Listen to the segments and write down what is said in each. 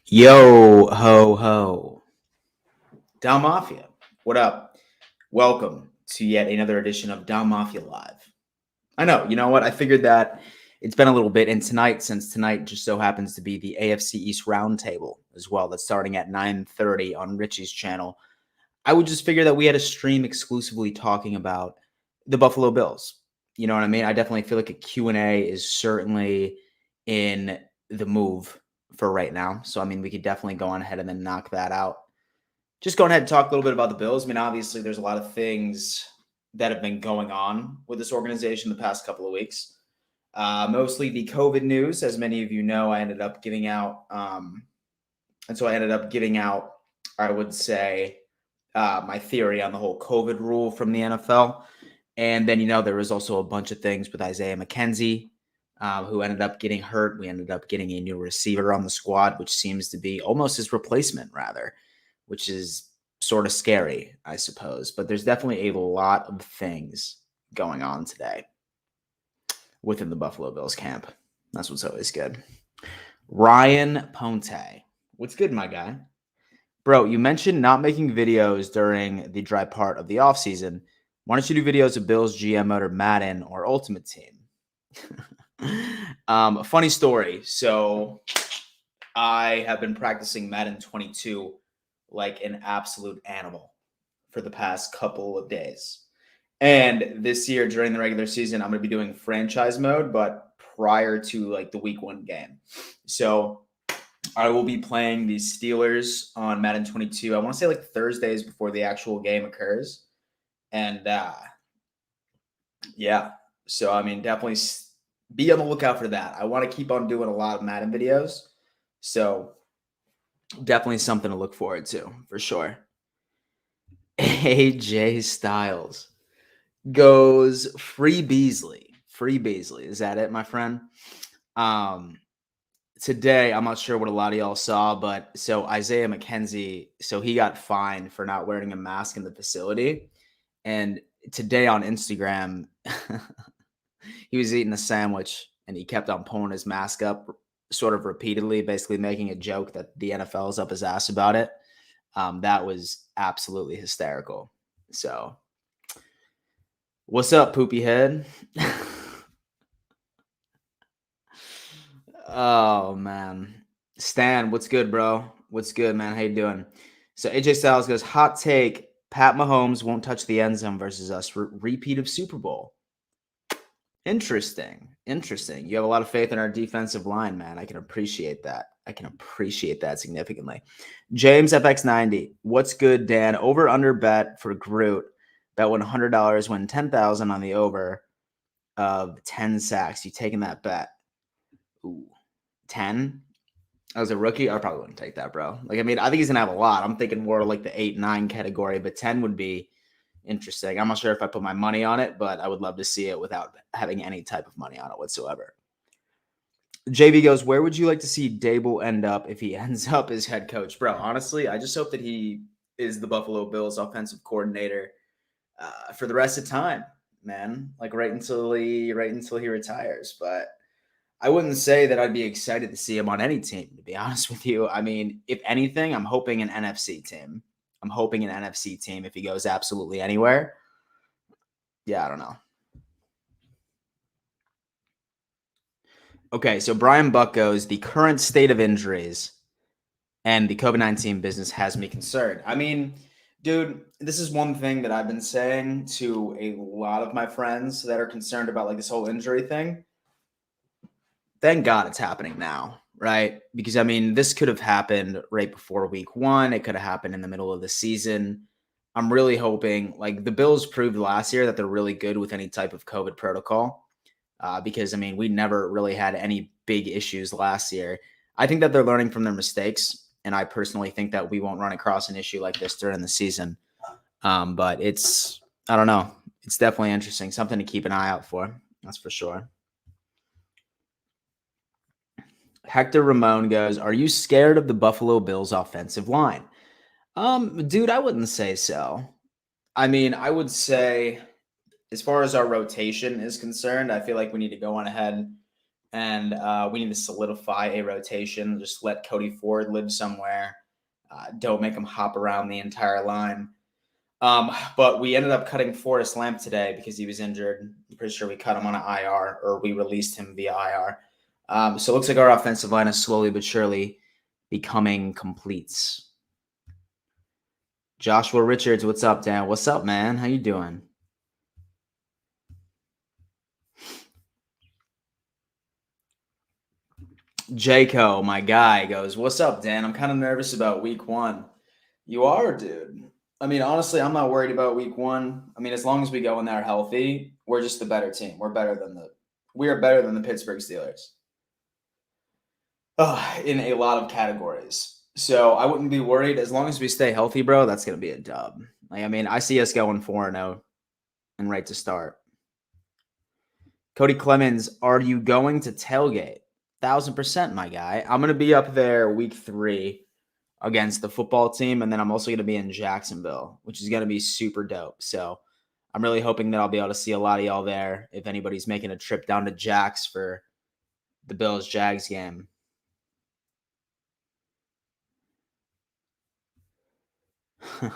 Yo, ho, ho. Down Mafia, what up? Welcome to yet another edition of Down Mafia Live. I know, you know what? I figured that it's been a little bit, and since tonight just so happens to be the AFC East roundtable as well, that's starting at 9:30 on Richie's channel. I would just figure that we had a stream exclusively talking about the Buffalo Bills. You know what I mean? I definitely feel like a Q&A is certainly in the move for right now. So, I mean, we could definitely go on ahead and then knock that out. Just go ahead and talk a little bit about the Bills. I mean, obviously, there's a lot of things that have been going on with this organization the past couple of weeks. Mostly the COVID news. As many of you know, I ended up giving out, I would say, my theory on the whole COVID rule from the NFL. And then, there was also a bunch of things with Isaiah McKenzie, who ended up getting hurt. We ended up getting a new receiver on the squad, which seems to be almost his replacement, rather, which is sort of scary, I suppose. But there's definitely a lot of things going on today within the Buffalo Bills camp. That's what's always good. Ryan Ponte. What's good, my guy? Bro, you mentioned not making videos during the dry part of the offseason. Why don't you do videos of Bills GM mode or Madden or Ultimate Team? Funny story. So I have been practicing Madden 22 like an absolute animal for the past couple of days. And this year during the regular season, I'm going to be doing franchise mode, but prior to like the week 1 game. So I will be playing the Steelers on Madden 22. I want to say like Thursdays before the actual game occurs. And yeah, so I mean, definitely be on the lookout for that. I want to keep on doing a lot of Madden videos. So definitely something to look forward to for sure. AJ Styles goes free Beasley. Free Beasley. Is that it, my friend? Today, I'm not sure what a lot of y'all saw, but so Isaiah McKenzie, so he got fined for not wearing a mask in the facility. And today on Instagram, he was eating a sandwich and he kept on pulling his mask up sort of repeatedly, basically making a joke that the NFL is up his ass about it. That was absolutely hysterical. So, what's up, poopy head? Oh, man. Stan, what's good, bro? What's good, man? How you doing? So AJ Styles goes, hot take, Pat Mahomes won't touch the end zone versus us. Repeat of Super Bowl. Interesting. You have a lot of faith in our defensive line, man. I can appreciate that. Significantly. James FX90. What's good, Dan? Over under bet for Groot. Bet $100, win $10,000 on the over of 10 sacks. You taking that bet? Ooh, 10? As a rookie, I probably wouldn't take that, bro. Like, I mean, I think he's gonna have a lot. I'm thinking more like the 8-9 category, but 10 would be interesting. I'm not sure if I put my money on it, but I would love to see it without having any type of money on it whatsoever. JV goes, where would you like to see Daboll end up if he ends up as head coach? Bro, honestly, I just hope that he is the Buffalo Bills offensive coordinator for the rest of time, man. Like right until he retires. But I wouldn't say that I'd be excited to see him on any team, to be honest with you. I mean, if anything, I'm hoping an NFC team. If he goes absolutely anywhere. Yeah, I don't know. Okay, so Brian Buck goes, the current state of injuries and the COVID-19 business has me concerned. I mean, dude, this is one thing that I've been saying to a lot of my friends that are concerned about like this whole injury thing. Thank God it's happening now, right? Because I mean, this could have happened right before week 1. It could have happened in the middle of the season. I'm really hoping, like the Bills proved last year that they're really good with any type of COVID protocol. Because I mean, we never really had any big issues last year. I think that they're learning from their mistakes, and I personally think that we won't run across an issue like this during the season. But I don't know. It's definitely interesting, something to keep an eye out for. That's for sure. Hector Ramon goes, are you scared of the Buffalo Bills offensive line? Dude, I wouldn't say so. I mean, I would say as far as our rotation is concerned, I feel like we need to go on ahead And we need to solidify a rotation. Just let Cody Ford live somewhere. Don't make him hop around the entire line. But we ended up cutting Forrest Lamp today because he was injured. I'm pretty sure we cut him on an IR, or we released him via IR. So it looks like our offensive line is slowly but surely becoming complete. Joshua Richards, what's up, Dan? What's up, man? How you doing? Jayco, my guy, goes, what's up, Dan? I'm kind of nervous about week 1. You are, dude. I mean, honestly, I'm not worried about week 1. I mean, as long as we go in there healthy, we're just the better team. We are better than the Pittsburgh Steelers. In a lot of categories. So I wouldn't be worried. As long as we stay healthy, bro, that's going to be a dub. I mean, I see us going 4-0 and right to start. Cody Clemens, are you going to tailgate? 1,000%, my guy. I'm going to be up there week 3 against the football team, and then I'm also going to be in Jacksonville, which is going to be super dope. So I'm really hoping that I'll be able to see a lot of y'all there if anybody's making a trip down to Jax for the Bills-Jags game. All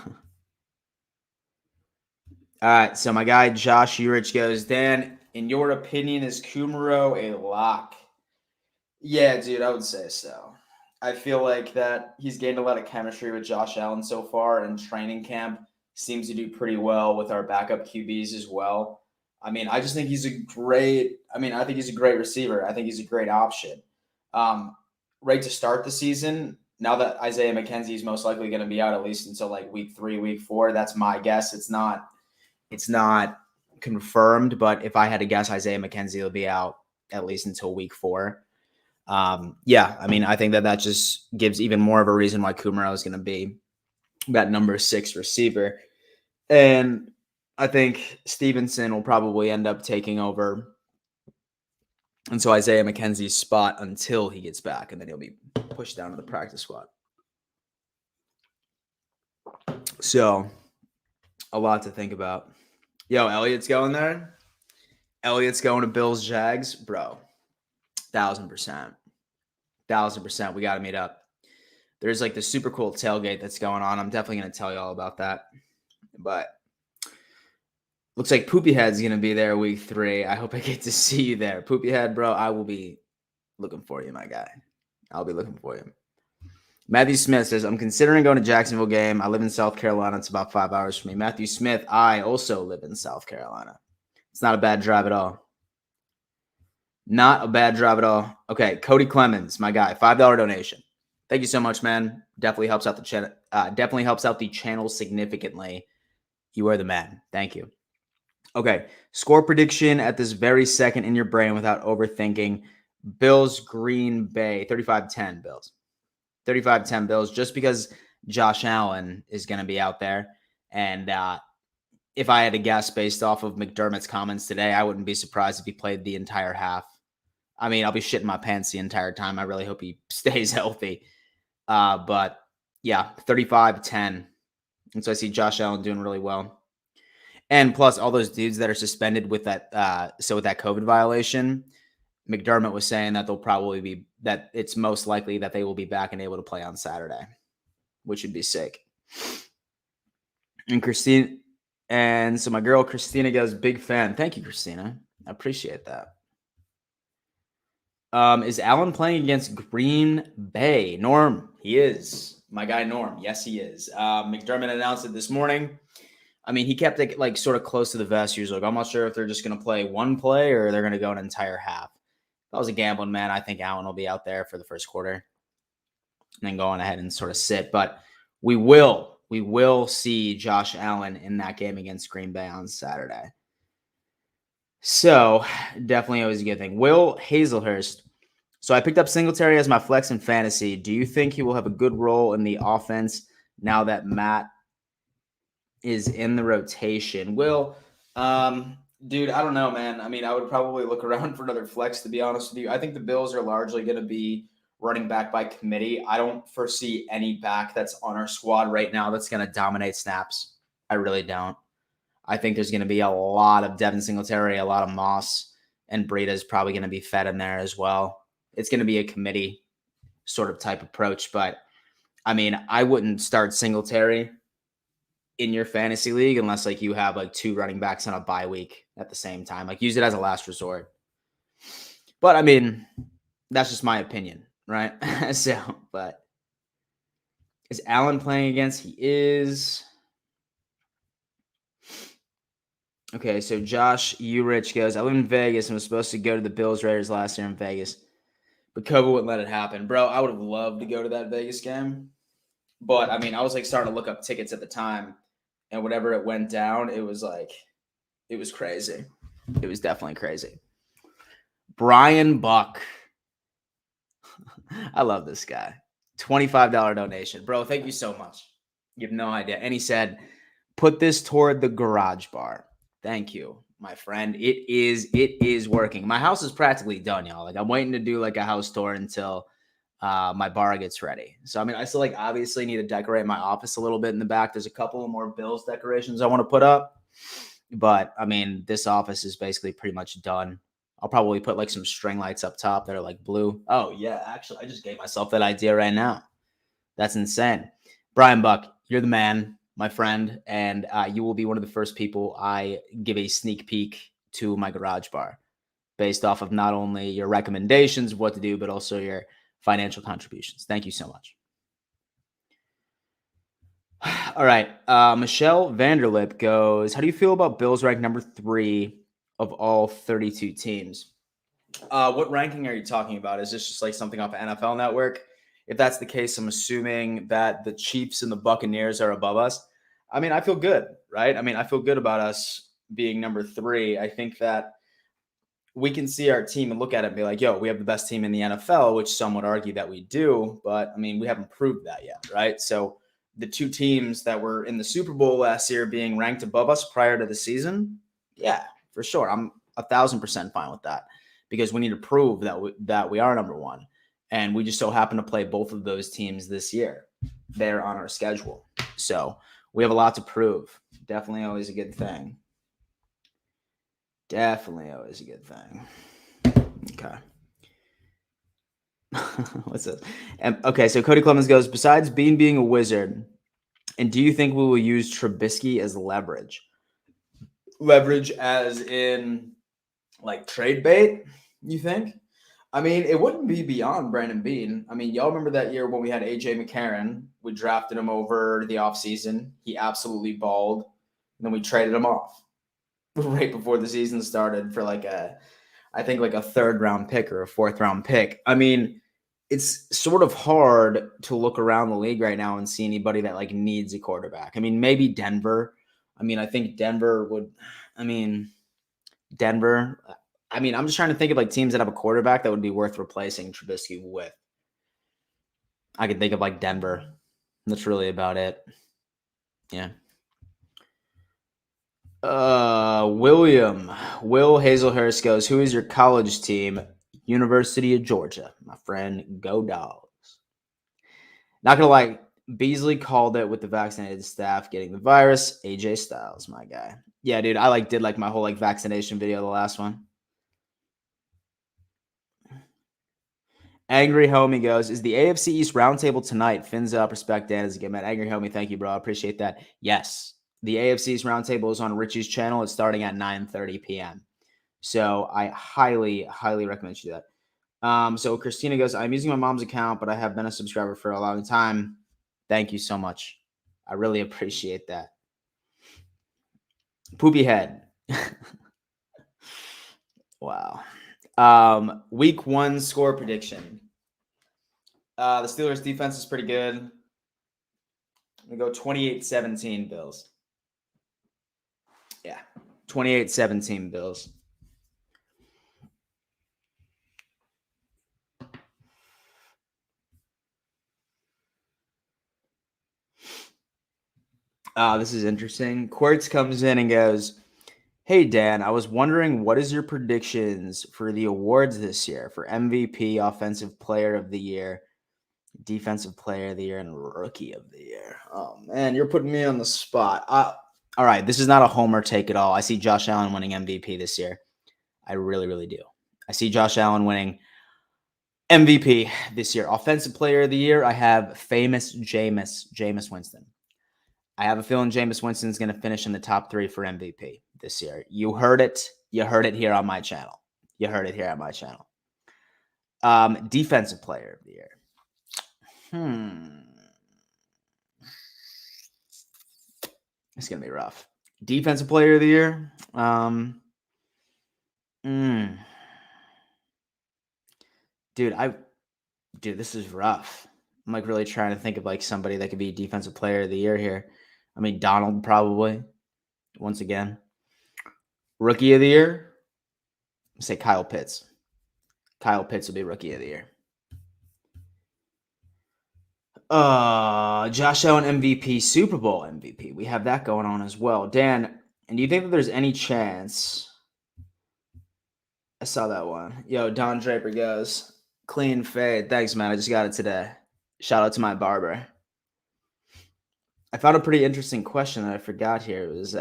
right, so my guy Josh Urich goes, Dan, in your opinion, is Kumaro a lock? Yeah, dude, I would say so. I feel like that he's gained a lot of chemistry with Josh Allen so far, and training camp seems to do pretty well with our backup QBs as well. I mean, I think he's a great receiver. I think he's a great option. Right to start the season, now that Isaiah McKenzie is most likely going to be out at least until like week 3, week 4, that's my guess. It's not confirmed, but if I had to guess, Isaiah McKenzie will be out at least until week 4. Yeah, I mean, I think that just gives even more of a reason why Kumaro is going to be that number 6 receiver. And I think Stevenson will probably end up taking over. And so Isaiah McKenzie's spot until he gets back, and then he'll be pushed down to the practice squad. So a lot to think about. Yo, Elliott's going there. Elliott's going to Bills Jags, bro. 1,000%. 1,000%. We got to meet up. There's like the super cool tailgate that's going on. I'm definitely going to tell you all about that. But looks like Poopy Head's going to be there week 3. I hope I get to see you there. Poopy Head, bro, I will be looking for you, my guy. I'll be looking for you. Matthew Smith says, I'm considering going to Jacksonville game. I live in South Carolina. It's about 5 hours from me. Matthew Smith, I also live in South Carolina. It's not a bad drive at all. Not a bad drive at all. Okay, Cody Clemens, my guy, $5 donation. Thank you so much, man. Definitely helps out the channel. Definitely helps out the channel significantly. You are the man. Thank you. Okay, score prediction at this very second in your brain without overthinking. Bills, Green Bay, 35-10 Bills. 35-10 Bills, just because Josh Allen is going to be out there. And if I had to guess based off of McDermott's comments today, I wouldn't be surprised if he played the entire half. I mean, I'll be shitting my pants the entire time. I really hope he stays healthy. But yeah, 35-10. And so I see Josh Allen doing really well. And plus all those dudes that are suspended with that, with that COVID violation, McDermott was saying that that it's most likely that they will be back and able to play on Saturday, which would be sick. And so my girl Christina goes, big fan. Thank you, Christina. I appreciate that. Is Allen playing against Green Bay? Norm, he is. My guy Norm, yes, he is. McDermott announced it this morning. I mean, he kept it like sort of close to the vest. He was like, I'm not sure if they're just going to play one play or they're going to go an entire half. If I was a gambling man, I think Allen will be out there for the first quarter and then go on ahead and sort of sit. But we will see Josh Allen in that game against Green Bay on Saturday. So definitely always a good thing. Will Hazelhurst. So I picked up Singletary as my flex in fantasy. Do you think he will have a good role in the offense now that Matt is in the rotation? Will, dude, I don't know, man. I mean, I would probably look around for another flex, to be honest with you. I think the Bills are largely going to be running back by committee. I don't foresee any back that's on our squad right now that's going to dominate snaps. I really don't. I think there's going to be a lot of Devin Singletary, a lot of Moss, and Breida's probably going to be fed in there as well. It's going to be a committee sort of type approach, but I mean, I wouldn't start Singletary in your fantasy league unless like you have like 2 running backs on a bye week at the same time. Like use it as a last resort. But I mean, that's just my opinion, right? So, but is Allen playing against? He is. Okay, so Josh Urich goes, I live in Vegas and was supposed to go to the Bills Raiders last year in Vegas, but COVID wouldn't let it happen. Bro, I would have loved to go to that Vegas game. But, I mean, I was, like, starting to look up tickets at the time, and whenever it went down, it was, like, it was crazy. It was definitely crazy. Brian Buck. I love this guy. $25 donation. Bro, thank you so much. You have no idea. And he said, put this toward the garage bar. Thank you, my friend. It is working. My house is practically done, y'all. Like I'm waiting to do like a house tour until my bar gets ready. So I mean, I still like obviously need to decorate my office a little bit in the back. There's a couple of more Bills decorations I want to put up, but I mean, this office is basically pretty much done. I'll probably put like some string lights up top that are like blue. Oh yeah, actually, I just gave myself that idea right now. That's insane. Brian Buck, you're the man, my friend, and you will be one of the first people I give a sneak peek to my garage bar based off of not only your recommendations of what to do, but also your financial contributions. Thank you so much. All right. Michelle Vanderlip goes, how do you feel about Bills ranked number 3 of all 32 teams? What ranking are you talking about? Is this just like something off of NFL Network? If that's the case, I'm assuming that the Chiefs and the Buccaneers are above us. I mean, I feel good, right? I mean, I feel good about us being number 3. I think that we can see our team and look at it and be like, yo, we have the best team in the NFL, which some would argue that we do. But, I mean, we haven't proved that yet, right? So the 2 teams that were in the Super Bowl last year being ranked above us prior to the season, yeah, for sure. I'm 1,000% fine with that because we need to prove that we are number 1. And we just so happen to play both of those teams this year. They're on our schedule. So we have a lot to prove. Definitely always a good thing. Definitely always a good thing. Okay. What's this? Okay, so Cody Clemens goes, besides Bean being a wizard, and do you think we will use Trubisky as leverage? Leverage as in like trade bait, you think? I mean, it wouldn't be beyond Brandon Bean. I mean, y'all remember that year when we had A.J. McCarron? We drafted him over the offseason. He absolutely balled. And then we traded him off right before the season started for like I think like a 3rd-round pick or a 4th-round pick. I mean, it's sort of hard to look around the league right now and see anybody that like needs a quarterback. I mean, maybe Denver. I mean, I think Denver would – I mean, Denver – I mean, I'm just trying to think of like teams that have a quarterback that would be worth replacing Trubisky with. I could think of like Denver. That's really about it. Yeah. Will Hazelhurst goes, who is your college team? University of Georgia. My friend, go Dogs. Not going to lie, Beasley called it with the vaccinated staff getting the virus. AJ Styles, my guy. Yeah, dude, I did my whole vaccination video, the last one. Angry Homie goes, is the AFC East roundtable tonight? Fins up, respect, Dan is a good man. Angry Homie, thank you, bro. I appreciate that. Yes, the AFC East roundtable is on Richie's channel. It's starting at 9:30 p.m. So I highly, highly recommend you do that. So Christina goes, I'm using my mom's account, but I have been a subscriber for a long time. Thank you so much. I really appreciate that. Poopy head. Wow. Week 1 score prediction. The Steelers defense is pretty good. I'm going to go 28-17 Bills. Yeah, 28-17 Bills. This is interesting. Quartz comes in and goes, hey, Dan, I was wondering what is your predictions for the awards this year for MVP, Offensive Player of the Year, Defensive Player of the Year, and Rookie of the Year? Oh, man, you're putting me on the spot. All right, this is not a homer take at all. I see Josh Allen winning MVP this year. I really, really do. I see Josh Allen winning MVP this year. Offensive Player of the Year, I have famous Jameis Winston. I have a feeling Jameis Winston is going to finish in the top 3 for MVP this year. You heard it. You heard it here on my channel. You heard it here on my channel. Defensive Player of the Year. It's going to be rough. Defensive Player of the Year. Dude, this is rough. I'm like really trying to think of like somebody that could be Defensive Player of the Year here. I mean, Donald probably. Once again. Rookie of the Year. Let's say Kyle Pitts. Kyle Pitts will be Rookie of the Year. Josh Allen MVP, Super Bowl MVP. We have that going on as well. Dan, and do you think that there's any chance? I saw that one. Yo, Don Draper goes, clean fade. Thanks, man. I just got it today. Shout out to my barber. I found a pretty interesting question that I forgot here. It was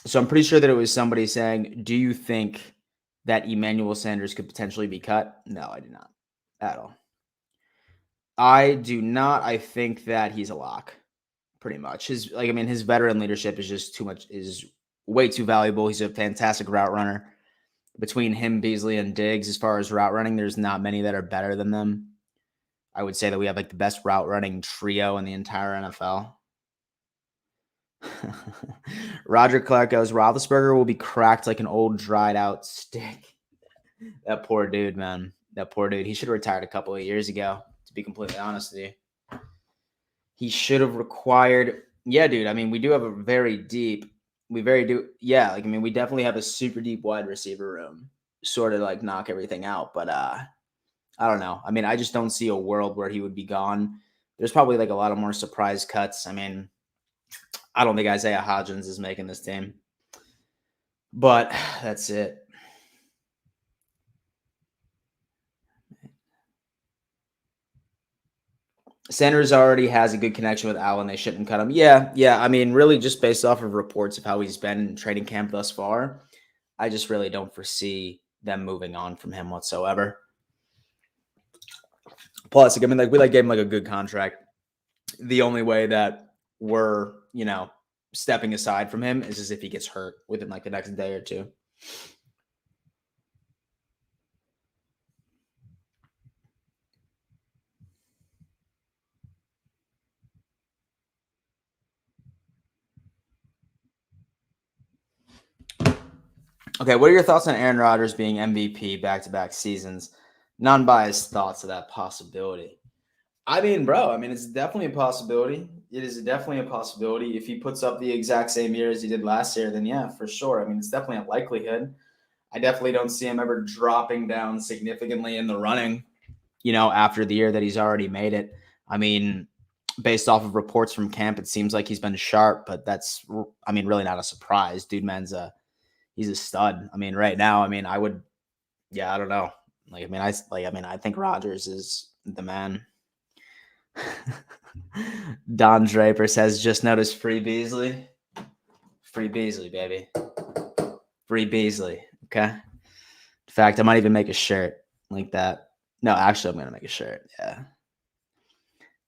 so I'm pretty sure that it was somebody saying, do you think that Emmanuel Sanders could potentially be cut? No, I do not at all. I do not. I think that he's a lock, pretty much. His veteran leadership is just too much, is way too valuable. He's a fantastic route runner. Between him, Beasley, and Diggs, as far as route running, there's not many that are better than them. I would say that we have like the best route running trio in the entire NFL. Roger Clark goes, Roethlisberger will be cracked like an old dried out stick. That poor dude, man. That poor dude. He should have retired a couple of years ago, to be completely honest with you. He should have required. Yeah, dude. I mean, we do have a very deep. We definitely have a super deep wide receiver room, sort of like knock everything out. But I don't know. I mean, I just don't see a world where he would be gone. There's probably like a lot of more surprise cuts. I mean, I don't think Isaiah Hodgins is making this team, but that's it. Sanders already has a good connection with Allen. They shouldn't cut him. Yeah. I mean, really just based off of reports of how he's been in training camp thus far, I just really don't foresee them moving on from him whatsoever. Plus, we gave him like a good contract. The only way that we're, stepping aside from him is as if he gets hurt within like the next day or two. Okay, what are your thoughts on Aaron Rodgers being MVP back-to-back seasons? Non-biased thoughts of that possibility. I mean, bro, it's definitely a possibility. It is definitely a possibility. If he puts up the exact same year as he did last year, then yeah, for sure. It's definitely a likelihood. I definitely don't see him ever dropping down significantly in the running, after the year that he's already made it. Based off of reports from camp, it seems like he's been sharp, but that's, really not a surprise. Dude, he's a stud. Right now, I don't know. I think Rodgers is the man. Don Draper says, just noticed free Beasley. Free Beasley, baby. Free Beasley. Okay. In fact, I might even make a shirt like that. No, actually, I'm going to make a shirt. Yeah.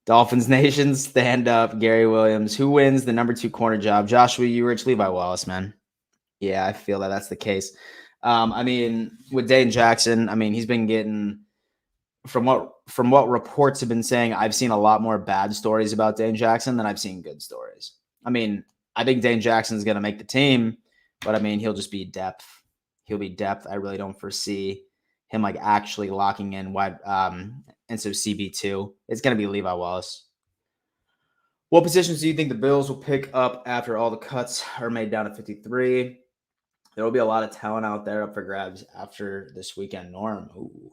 Dolphins Nation, stand up. Gary Williams. Who wins the number 2 corner job? Joshua Urich, Levi Wallace, man. Yeah, I feel that that's the case. With Dane Jackson, he's been getting, from what reports have been saying, I've seen a lot more bad stories about Dane Jackson than I've seen good stories. I think Dane Jackson's going to make the team, but he'll just be depth. He'll be depth. I really don't foresee him like actually locking in wide. And so CB2, it's going to be Levi Wallace. What positions do you think the Bills will pick up after all the cuts are made down to 53? There will be a lot of talent out there up for grabs after this weekend. Norm, ooh.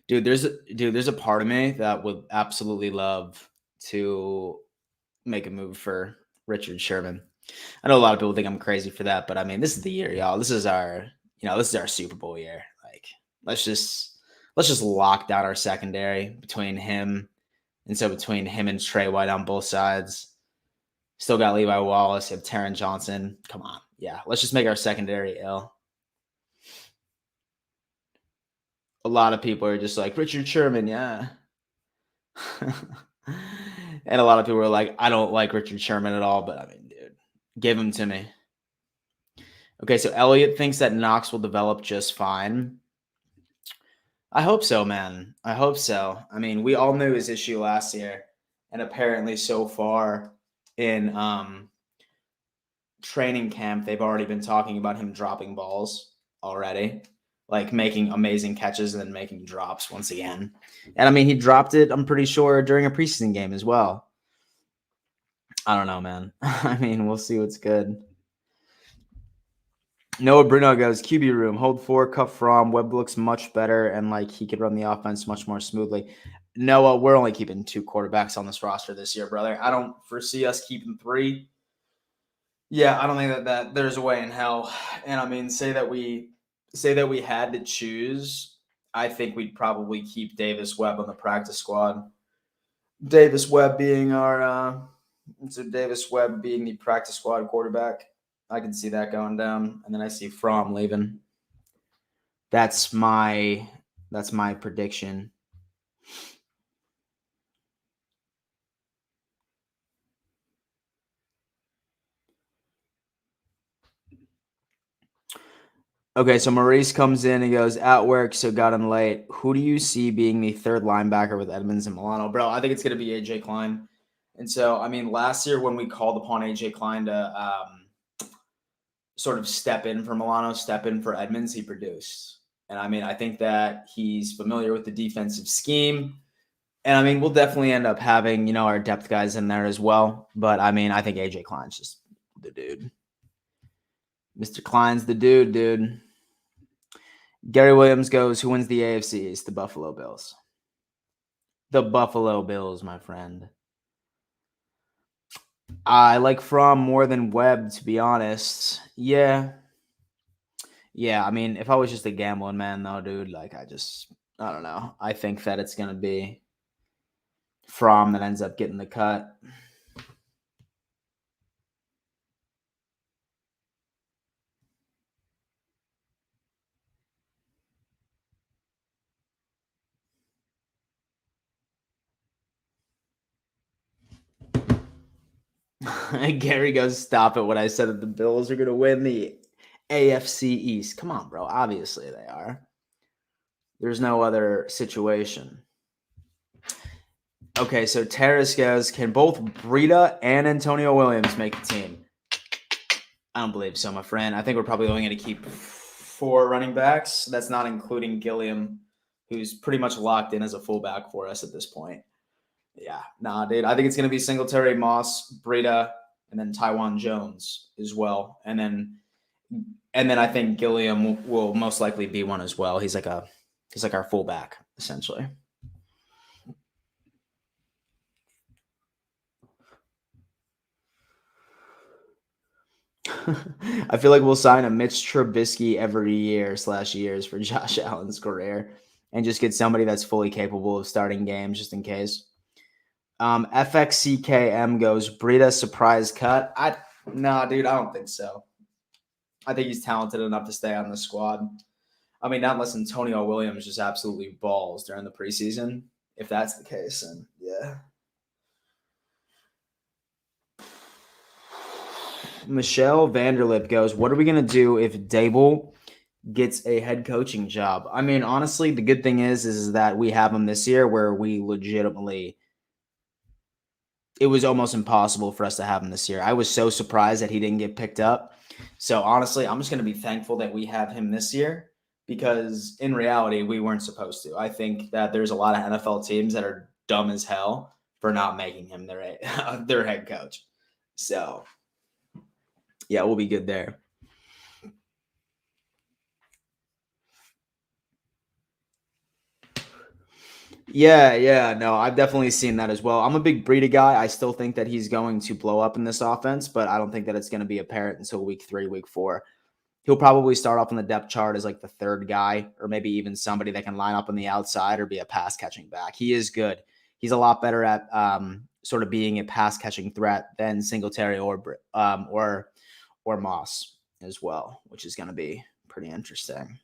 Dude, there's a part of me that would absolutely love to make a move for Richard Sherman. I know a lot of people think I'm crazy for that, but this is the year, y'all. This is our Super Bowl year. Like, let's just lock down our secondary between him and Trey White on both sides. Still got Levi Wallace, you have Taron Johnson. Come on. Yeah, let's just make our secondary ill. A lot of people are just like, Richard Sherman, yeah. And a lot of people are like, I don't like Richard Sherman at all, but I mean, dude, give him to me. Okay, so Elliot thinks that Knox will develop just fine. I hope so, man. I hope so. I mean, we all knew his issue last year, and apparently so far in training camp, they've already been talking about him dropping balls already, like making amazing catches and then making drops once again. And I mean, he dropped it, I'm pretty sure, during a preseason game as well. I don't know, man. I mean, we'll see what's good. Noah Bruno goes, QB room, hold 4, cut from. Webb looks much better, and like he could run the offense much more smoothly. Noah, we're only keeping 2 quarterbacks on this roster this year, brother. I don't foresee us keeping 3. Yeah, I don't think that there's a way in hell. And I mean, say that we had to choose, I think we'd probably keep Davis Webb on the practice squad. Davis Webb being the practice squad quarterback. I can see that going down, and then I see Fromm leaving. That's my prediction. Okay, so Maurice comes in and goes, at work, so got him late. Who do you see being the third linebacker with Edmonds and Milano? Bro, I think it's going to be A.J. Klein. And so, I mean, last year when we called upon A.J. Klein to sort of step in for Milano, step in for Edmonds, he produced. And I mean, I think that he's familiar with the defensive scheme. And I mean, we'll definitely end up having, our depth guys in there as well. But I mean, I think A.J. Klein's just the dude. Mr. Klein's the dude. Gary Williams goes, who wins the AFC East? The Buffalo Bills. The Buffalo Bills, my friend. I like Fromm more than Webb, to be honest. Yeah. Yeah, I mean, if I was just a gambling man, though, dude, like I don't know. I think that it's going to be Fromm that ends up getting the cut. Gary goes, stop it when I said that the Bills are going to win the AFC East. Come on, bro. Obviously they are. There's no other situation. Okay, so Terrace goes, can both Breida and Antonio Williams make the team? I don't believe so, my friend. I think we're probably only going to keep 4 running backs. That's not including Gilliam, who's pretty much locked in as a fullback for us at this point. Yeah, nah, dude. I think it's going to be Singletary, Moss, Breida, and then Tywan Jones as well. And then I think Gilliam will most likely be one as well. He's like our fullback, essentially. I feel like we'll sign a Mitch Trubisky every years for Josh Allen's career and just get somebody that's fully capable of starting games just in case. FXCKM goes, Breida surprise cut. Nah, dude, I don't think so. I think he's talented enough to stay on the squad. I mean, not unless Antonio Williams just absolutely balls during the preseason. If that's the case, then yeah. Michelle Vanderlip goes, what are we going to do if Daboll gets a head coaching job? I mean, honestly, the good thing is that we have him this year where we legitimately – it was almost impossible for us to have him this year. I was so surprised that he didn't get picked up. So honestly, I'm just going to be thankful that we have him this year because in reality, we weren't supposed to. I think that there's a lot of NFL teams that are dumb as hell for not making him their head coach. So yeah, we'll be good there. Yeah, no, I've definitely seen that as well. I'm a big Breida guy. I still think that he's going to blow up in this offense, but I don't think that it's going to be apparent until week 3, week 4. He'll probably start off on the depth chart as like the 3rd guy, or maybe even somebody that can line up on the outside or be a pass catching back. He is good. He's a lot better at sort of being a pass catching threat than Singletary or Moss. as well, which is going to be pretty interesting.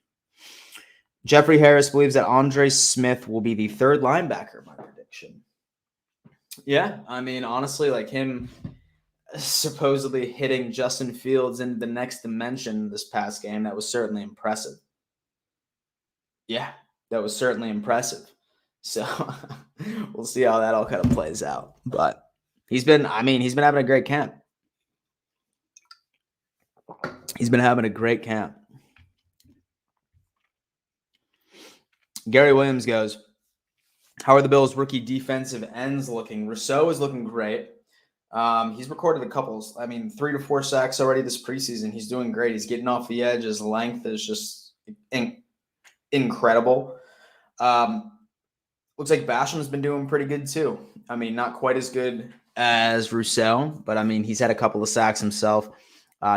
Jeffrey Harris believes that Andre Smith will be the third linebacker, my prediction. Yeah, I mean, honestly, like him supposedly hitting Justin Fields in the next dimension this past game, that was certainly impressive. Yeah, that was certainly impressive. So we'll see how that all kind of plays out. But he's been having a great camp. He's been having a great camp. Gary Williams goes, how are the Bills' rookie defensive ends looking? Rousseau is looking great. He's recorded a couple, 3 to 4 sacks already this preseason. He's doing great. He's getting off the edge. His length is just incredible. Looks like Basham's been doing pretty good too. I mean, not quite as good as Rousseau, but I mean, he's had a couple of sacks himself.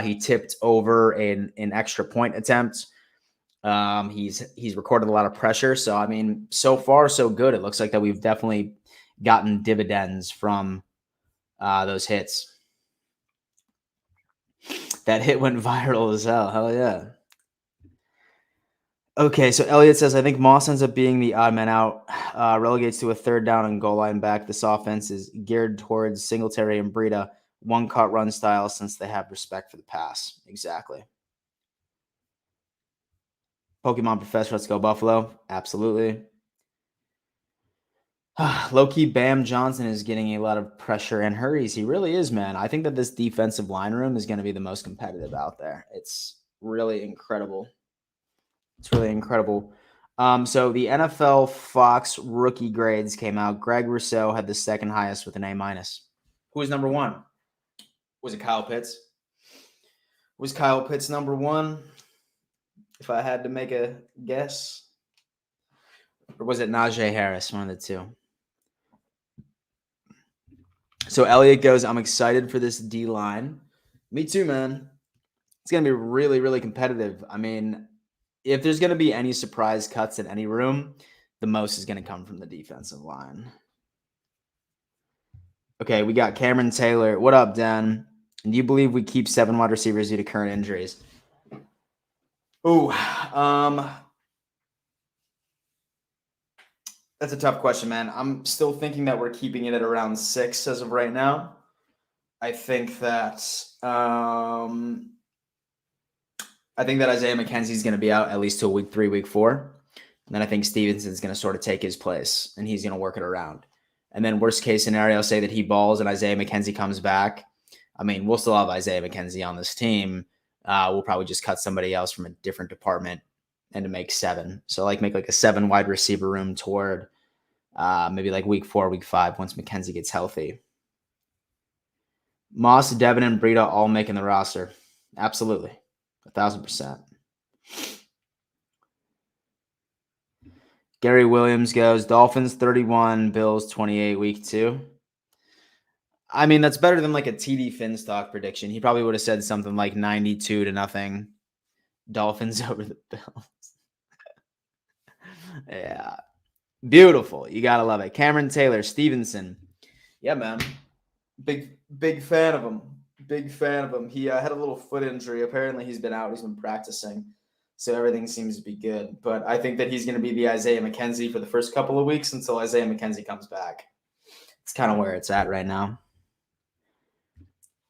He tipped over an extra point attempt. He's recorded a lot of pressure. So, I mean, so far, so good. It looks like that we've definitely gotten dividends from those hits. That hit went viral as hell. Hell yeah. Okay, so Elliot says, I think Moss ends up being the odd man out, relegates to a third down and goal line back. This offense is geared towards Singletary and Breida, one-cut run style since they have respect for the pass. Exactly. Pokemon Professor, let's go Buffalo. Absolutely. Low-key Bam Johnson is getting a lot of pressure and hurries. He really is, man. I think that this defensive line room is going to be the most competitive out there. It's really incredible. It's really incredible. So the NFL Fox rookie grades came out. Greg Rousseau had the second highest with an A-. Who was number one? Was it Kyle Pitts? Was Kyle Pitts number one? If I had to make a guess. Or was it Najee Harris? One of the two. So Elliot goes, I'm excited for this D-line. Me too, man. It's going to be really, really competitive. I mean, if there's going to be any surprise cuts in any room, the most is going to come from the defensive line. Okay, we got Cameron Taylor. What up, Dan? And do you believe we keep 7 wide receivers due to current injuries? Ooh, that's a tough question, man. I'm still thinking that we're keeping it at around 6 as of right now. I think that Isaiah McKenzie is going to be out at least till week 3, week 4. And then I think Stevenson's going to sort of take his place, and he's going to work it around. And then worst case scenario, say that he balls and Isaiah McKenzie comes back. I mean, we'll still have Isaiah McKenzie on this team. We'll probably just cut somebody else from a different department and to make 7. So make a 7 wide receiver room toward maybe like week 4, week 5 once McKenzie gets healthy. Moss, Devin, and Breida all making the roster. Absolutely. 1,000%. Gary Williams goes, Dolphins 31, Bills 28, week 2. I mean, that's better than like a TD Finstock prediction. He probably would have said something like 92-0. Dolphins over the Bills. Yeah. Beautiful. You got to love it. Cameron Taylor, Stevenson. Yeah, man. Big fan of him. Big fan of him. He had a little foot injury. Apparently, he's been out. He's been practicing. So everything seems to be good. But I think that he's going to be the Isaiah McKenzie for the first couple of weeks until Isaiah McKenzie comes back. It's kind of where it's at right now.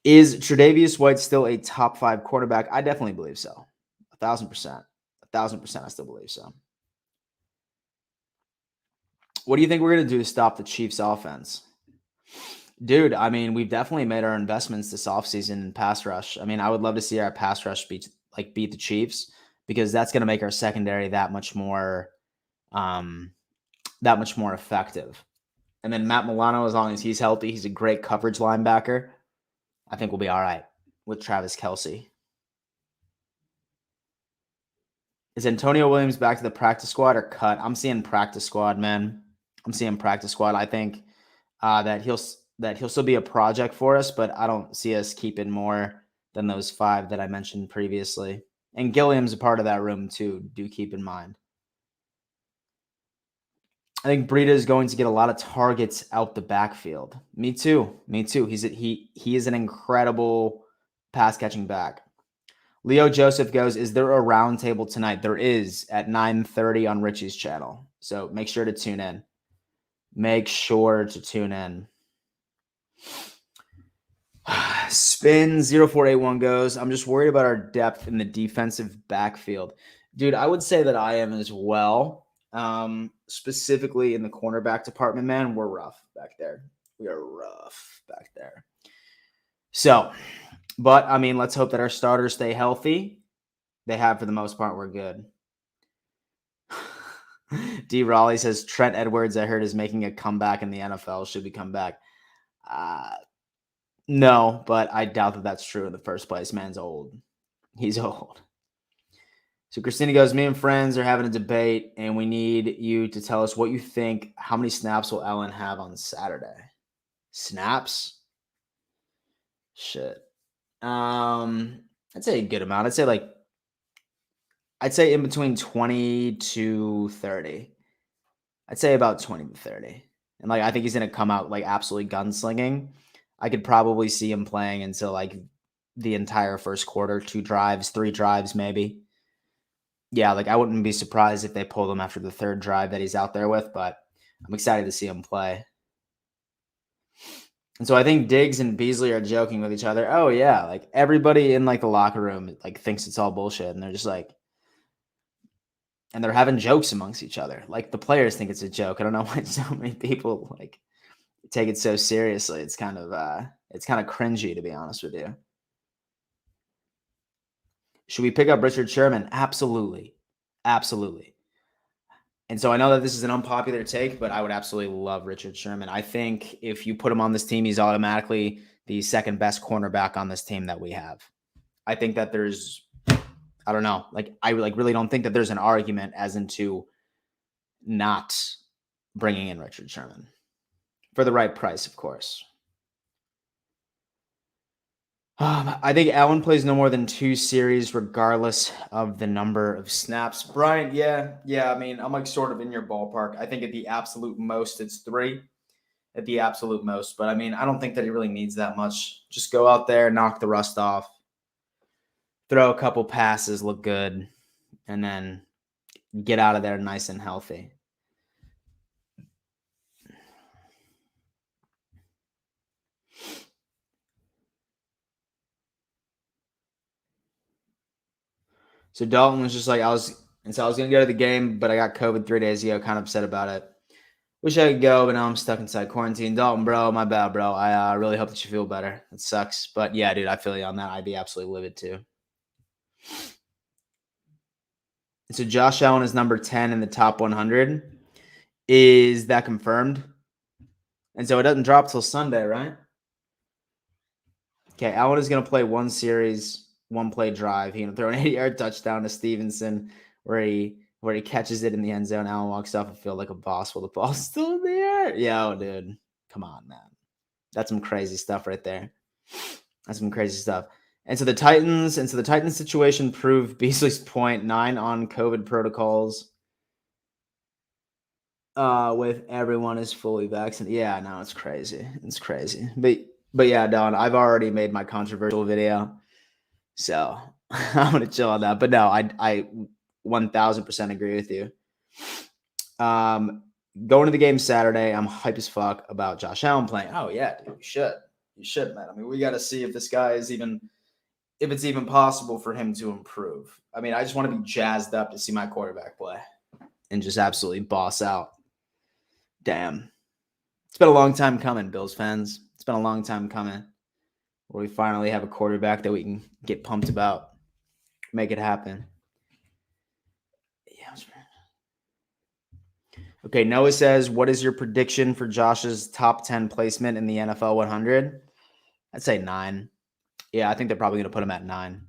Is Tre'Davious White still a top 5 quarterback? I definitely believe so. 1,000%. 1,000% I still believe so. What do you think we're going to do to stop the Chiefs offense? Dude, I mean, we've definitely made our investments this offseason in pass rush. I mean, I would love to see our pass rush beat the Chiefs because that's going to make our secondary that much more effective. And then Matt Milano, as long as he's healthy, he's a great coverage linebacker. I think we'll be all right with Travis Kelce. Is Antonio Williams back to the practice squad or cut? I'm seeing practice squad, man. I'm seeing practice squad. I think that he'll still be a project for us, but I don't see us keeping more than those 5 that I mentioned previously. And Gilliam's a part of that room too. Do keep in mind. I think Breida is going to get a lot of targets out the backfield. Me too. He is an incredible pass catching back. Leo Joseph goes, is there a roundtable tonight? There is at 9:30 on Richie's channel. So make sure to tune in. Make sure to tune in. Spin 0481 goes, I'm just worried about our depth in the defensive backfield. Dude, I would say that I am as well. Specifically in the cornerback department, man, we're rough back there. We are rough back there. So, but I mean, let's hope that our starters stay healthy. They have for the most part. We're good. D. Raleigh says Trent Edwards, I heard, is making a comeback in the NFL. Should we come back? No, but I doubt that that's true in the first place. Man's old. He's old. So Christina goes, me and friends are having a debate, and we need you to tell us what you think. How many snaps will Ellen have on Saturday? Snaps? Shit. I'd say a good amount. I'd say in between 20 to 30. I'd say about 20 to 30. And I think he's going to come out absolutely gunslinging. I could probably see him playing until the entire first quarter, 2 drives, 3 drives maybe. Yeah, I wouldn't be surprised if they pulled him after the 3rd drive that he's out there with, but I'm excited to see him play. And so I think Diggs and Beasley are joking with each other. Oh yeah, everybody in the locker room thinks it's all bullshit, and they're just and they're having jokes amongst each other. The players think it's a joke. I don't know why so many people take it so seriously. It's kind of cringy, to be honest with you. Should we pick up Richard Sherman? Absolutely. Absolutely. And so I know that this is an unpopular take, but I would absolutely love Richard Sherman. I think if you put him on this team, he's automatically the second best cornerback on this team that we have. I think that there's, I don't know, I really don't think that there's an argument as into not bringing in Richard Sherman for the right price, of course. I think Allen plays no more than 2 series regardless of the number of snaps. Brian, yeah. I mean, I'm sort of in your ballpark. I think at the absolute most, it's 3 at the absolute most. But I mean, I don't think that he really needs that much. Just go out there, knock the rust off, throw a couple passes, look good, and then get out of there nice and healthy. So Dalton was just I was going to go to the game, but I got COVID 3 days ago, kind of upset about it. Wish I could go, but now I'm stuck inside quarantine. Dalton, bro, my bad, bro. I really hope that you feel better. It sucks. But yeah, dude, I feel you on that. I'd be absolutely livid too. So Josh Allen is number 10 in the top 100. Is that confirmed? And so it doesn't drop till Sunday, right? Okay, Allen is going to play 1 series, 1 play drive. He's going to throw an 80-yard touchdown to Stevenson where he catches it in the end zone. Allen walks off and feels like a boss while the ball's still in the air. Yo, dude. Come on, man. That's some crazy stuff right there. That's some crazy stuff. And so the Titans situation proved Beasley's point. 9 on COVID protocols. With everyone is fully vaccinated. Yeah, no, it's crazy. It's crazy. But yeah, Don, I've already made my controversial video. So I'm gonna chill on that. But no, I 1000% agree with you. Going to the game Saturday, I'm hype as fuck about Josh Allen playing. Oh yeah, dude, you should, man. I mean, we got to see if this guy is if it's even possible for him to improve. I mean, I just want to be jazzed up to see my quarterback play and just absolutely boss out. Damn, it's been a long time coming, Bills fans. It's been a long time coming where we finally have a quarterback that we can get pumped about, make it happen. Yeah. Okay, Noah says, what is your prediction for Josh's top 10 placement in the NFL 100? I'd say 9. Yeah, I think they're probably going to put him at 9.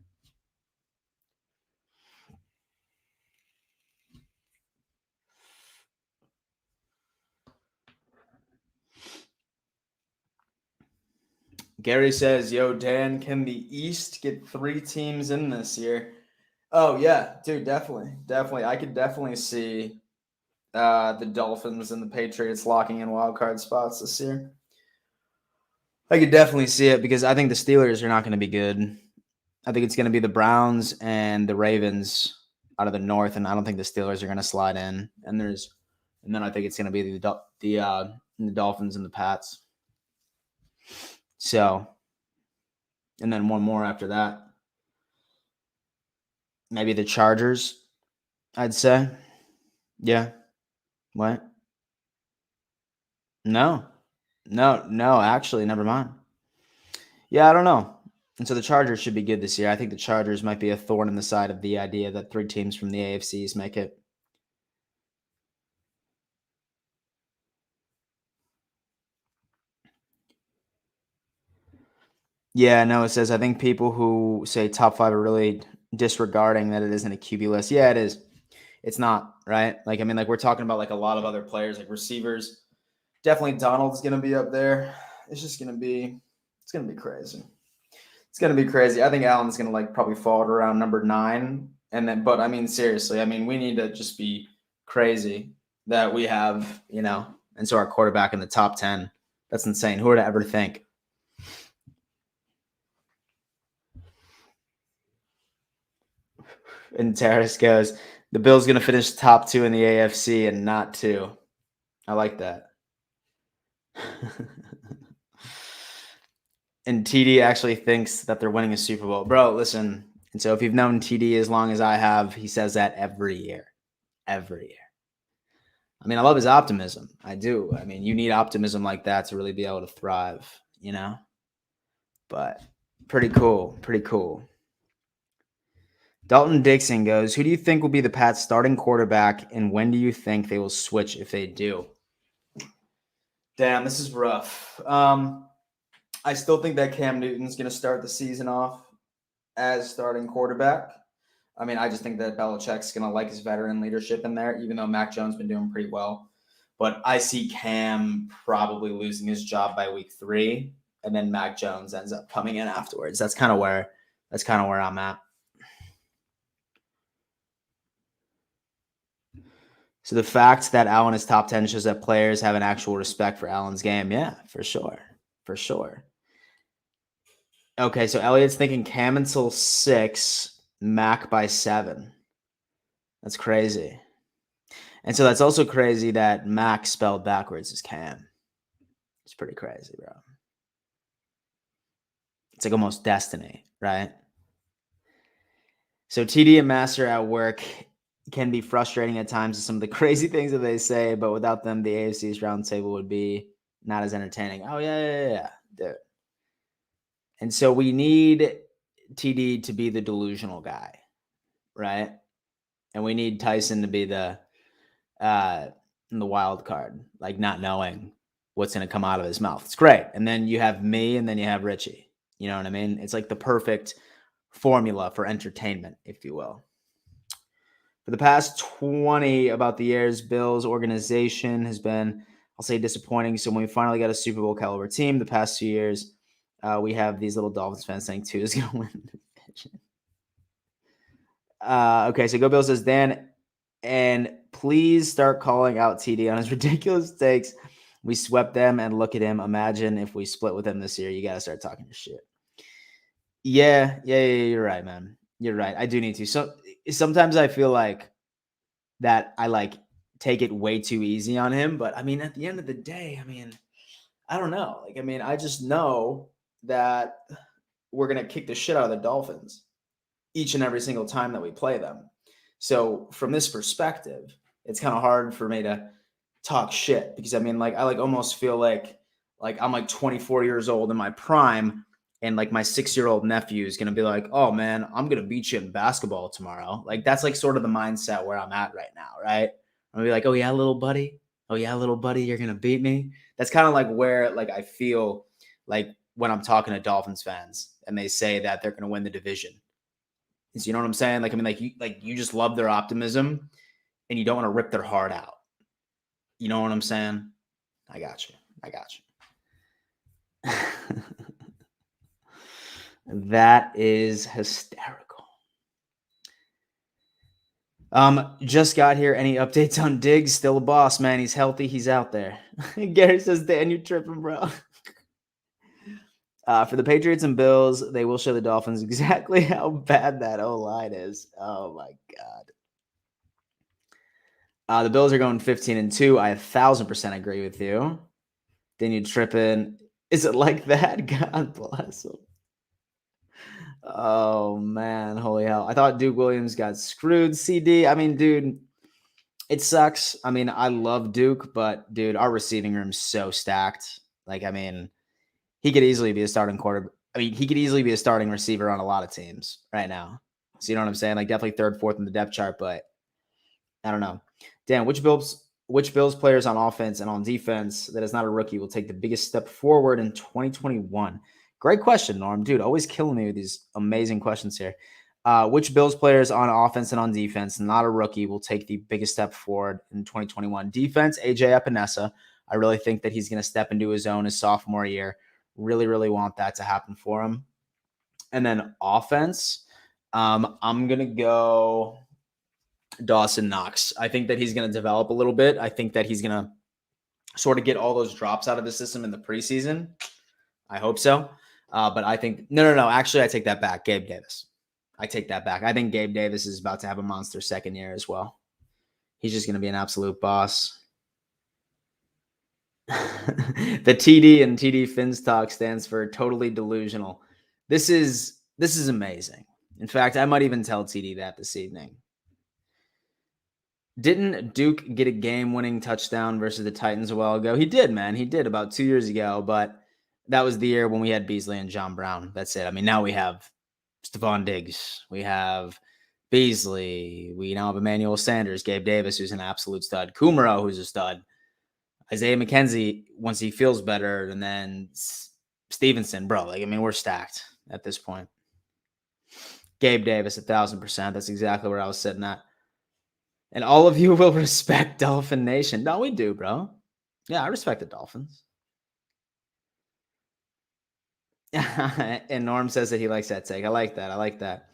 Gary says, yo, Dan, can the East get 3 teams in this year? Oh, yeah, dude, definitely. Definitely. I could definitely see the Dolphins and the Patriots locking in wild card spots this year. I could definitely see it because I think the Steelers are not going to be good. I think it's going to be the Browns and the Ravens out of the North, and I don't think the Steelers are going to slide in. And then I think it's going to be the Dolphins and the Pats. So, and then one more after that. Maybe the Chargers, I'd say. Yeah. What? No. Actually, never mind. Yeah, I don't know. And so the Chargers should be good this year. I think the Chargers might be a thorn in the side of the idea that 3 teams from the AFC East make it. Yeah, no, it says, I think people who say top 5 are really disregarding that it isn't a QB list. Yeah, it is. It's not, right? Like, I mean, like we're talking about like a lot of other players, like receivers. Definitely Donald's going to be up there. It's just going to be crazy. It's going to be crazy. I think Allen's going to like probably fall to around number 9. And then, but I mean, seriously, I mean, we need to just be crazy that we have, and so our quarterback in the top 10. That's insane. Who would ever think? And Terrace goes, the Bills going to finish top 2 in the AFC and not 2. I like that. And TD actually thinks that they're winning a Super Bowl. Bro, listen. And so if you've known TD as long as I have, he says that every year. Every year. I mean, I love his optimism. I do. I mean, you need optimism like that to really be able to thrive, But pretty cool. Pretty cool. Dalton Dixon goes, who do you think will be the Pats starting quarterback, and when do you think they will switch if they do? Damn, this is rough. I still think that Cam Newton's going to start the season off as starting quarterback. I mean, I just think that Belichick's going to like his veteran leadership in there, even though Mac Jones has been doing pretty well. But I see Cam probably losing his job by week 3, and then Mac Jones ends up coming in afterwards. That's kind of where I'm at. So the fact that Allen is top 10 shows that players have an actual respect for Allen's game. Yeah, for sure. For sure. Okay, so Elliot's thinking Cam until 6, Mac by 7. That's crazy. And so that's also crazy that Mac spelled backwards is Cam. It's pretty crazy, bro. It's like almost destiny, right? So TD and Master at work can be frustrating at times with some of the crazy things that they say, but without them, the AFC's roundtable would be not as entertaining. Oh, yeah, dude. And so we need TD to be the delusional guy, right? And we need Tyson to be the wild card, like not knowing what's going to come out of his mouth. It's great. And then you have me, and then you have Richie. You know what I mean? It's like the perfect formula for entertainment, if you will. For the past 20 about the years, Bill's organization has been, I'll say, disappointing. So when we finally got a Super Bowl caliber team the past 2 years, we have these little Dolphins fans saying 2 is going to win the division. Okay, so Go Bill says, Dan, and please start calling out TD on his ridiculous takes. We swept them, and look at him. Imagine if we split with him this year. You got to start talking your shit. Yeah, you're right, man. You're right. I do need to. So sometimes I feel like that I like take it way too easy on him. But I mean, at the end of the day, I mean, I don't know. Like, I mean, I just know that we're going to kick the shit out of the Dolphins each and every single time that we play them. So from this perspective, it's kind of hard for me to talk shit because I mean, like, I like almost feel like I'm like 24 years old in my prime. And like my 6-year-old nephew is going to be like, oh man, I'm going to beat you in basketball tomorrow. Like that's like sort of the mindset where I'm at right now. Right. I'm gonna be like, oh yeah, little buddy. Oh yeah, little buddy. You're going to beat me. That's kind of like where like I feel like when I'm talking to Dolphins fans and they say that they're going to win the division. So you know what I'm saying? Like, I mean, you just love their optimism and you don't want to rip their heart out. You know what I'm saying? I got you. That is hysterical. Just got here. Any updates on Diggs? Still a boss, man. He's healthy. He's out there. Gary says, Dan, you're tripping, bro. For the Patriots and Bills, they will show the Dolphins exactly how bad that O-line is. Oh, my God. The Bills are going 15-2. I 1,000% agree with you. Then you tripping. Is it like that? God bless him. Oh, man. Holy hell. I thought Duke Williams got screwed, CD. I mean, dude, it sucks. I mean, I love Duke, but, dude, our receiving room's so stacked. Like, I mean, he could easily be a starting quarterback. I mean, he could easily be a starting receiver on a lot of teams right now. So you know what I'm saying? Like definitely third, fourth in the depth chart, but I don't know. Dan, which Bills players on offense and on defense that is not a rookie will take the biggest step forward in 2021? Great question, Norm. Dude, always killing me with these amazing questions here. Which Bills players on offense and on defense, not a rookie, will take the biggest step forward in 2021? Defense, AJ Epinesa. I really think that he's going to step into his own his sophomore year. Really, really want that to happen for him. And then offense, I'm going to go Dawson Knox. I think that he's going to develop a little bit. I think that he's going to sort of get all those drops out of the system in the preseason. I hope so. But I think, no. Actually, I take that back. Gabe Davis. I take that back. I think Gabe Davis is about to have a monster second year as well. He's just going to be an absolute boss. The TD and TD Fins talk stands for totally delusional. This is amazing. In fact, I might even tell TD that this evening. Didn't Duke get a game-winning touchdown versus the Titans a while ago? He did, man. He did about 2 years ago, but that was the year when we had Beasley and John Brown. That's it. I mean, now we have Stephon Diggs. We have Beasley. We now have Emmanuel Sanders, Gabe Davis, who's an absolute stud, Kumaro, who's a stud, Isaiah McKenzie once he feels better, and then Stevenson, bro. Like, I mean, we're stacked at this point. Gabe Davis, 1,000%. That's exactly where I was sitting at. And all of you will respect Dolphin Nation. No, we do, bro. Yeah, I respect the Dolphins. And Norm says that he likes that take. I like that.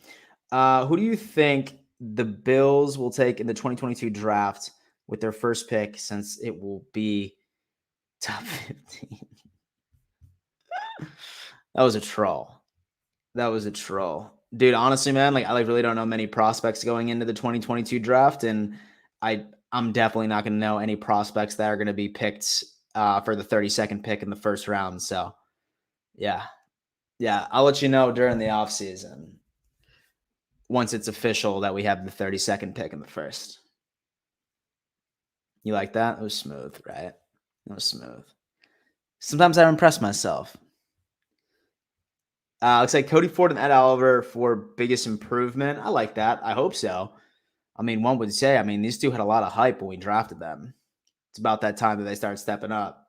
Who do you think the Bills will take in the 2022 draft with their first pick, since it will be top 15? That was a troll. Dude, honestly, man, like I really don't know many prospects going into the 2022 draft, and I'm definitely not going to know any prospects that are going to be picked for the 32nd pick in the first round. So, yeah, I'll let you know during the offseason once it's official that we have the 32nd pick in the first. You like that? It was smooth, right? It was smooth. Sometimes I impress myself. Looks like Cody Ford and Ed Oliver for biggest improvement. I like that. I hope so. I mean, one would say, I mean, these two had a lot of hype when we drafted them. It's about that time that they start stepping up.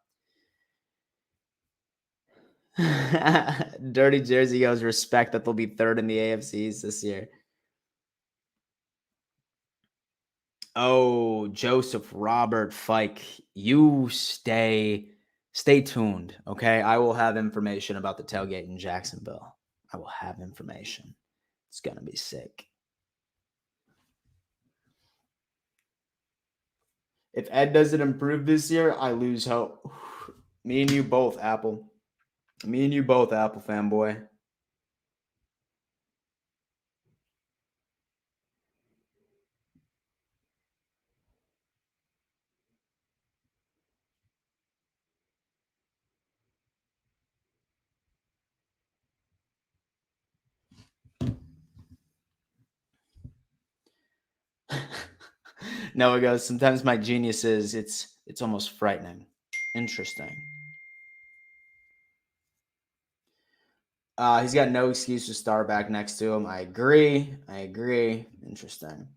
Dirty Jersey goes, respect that they'll be third in the AFC East this year. Oh, Joseph Robert Fike, you stay tuned, okay? I will have information about the tailgate in Jacksonville. I will have information. It's going to be sick. If Ed doesn't improve this year, I lose hope. Me and you both, Apple. Me and you both, Apple fanboy. Noah goes, sometimes my genius is it's almost frightening. Interesting. He's got no excuse to start back next to him. I agree. Interesting.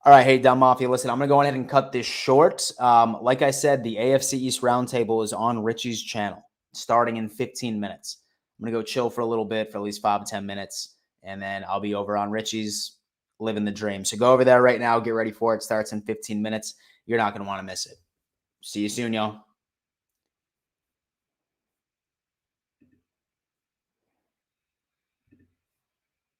All right, hey, Dumb Mafia, listen, I'm going to go ahead and cut this short. Like I said, the AFC East Roundtable is on Richie's channel starting in 15 minutes. I'm going to go chill for a little bit, for at least 5 to 10 minutes, and then I'll be over on Richie's living the dream. So go over there right now. Get ready for it. Starts in 15 minutes. You're not going to want to miss it. See you soon, y'all.